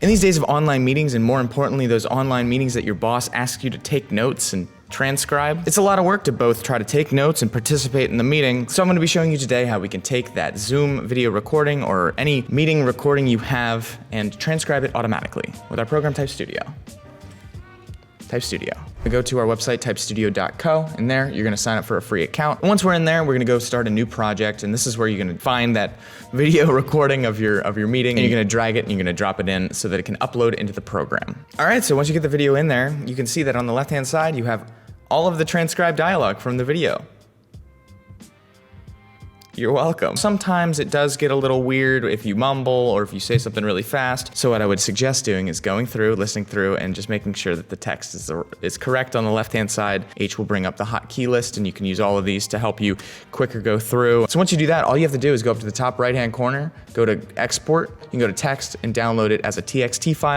In these days of online meetings, and more importantly, those online meetings that your boss asks you to take notes and transcribe, it's a lot of work to both try to take notes and participate in the meeting. So I'm going to be showing you today how we can take that Zoom video recording or any meeting recording you have and transcribe it automatically with our program Type Studio. Type Studio. We go to our website, typestudio.co, and there you're gonna sign up for a free account. And once we're in there, we're gonna go start a new project, and this is where you're gonna find that video recording of your meeting, and you're gonna drag it and you're gonna drop it in so that it can upload into the program. All right, so once you get the video in there, you can see that on the left-hand side, you have all of the transcribed dialogue from the video. You're welcome. Sometimes it does get a little weird if you mumble or if you say something really fast. So what I would suggest doing is going through, listening through, and just making sure that the text is correct on the left-hand side. H will bring up the hotkey list, and you can use all of these to help you quicker go through. So once you do that, all you have to do is go up to the top right-hand corner, go to export, you can go to text and download it as a TXT file.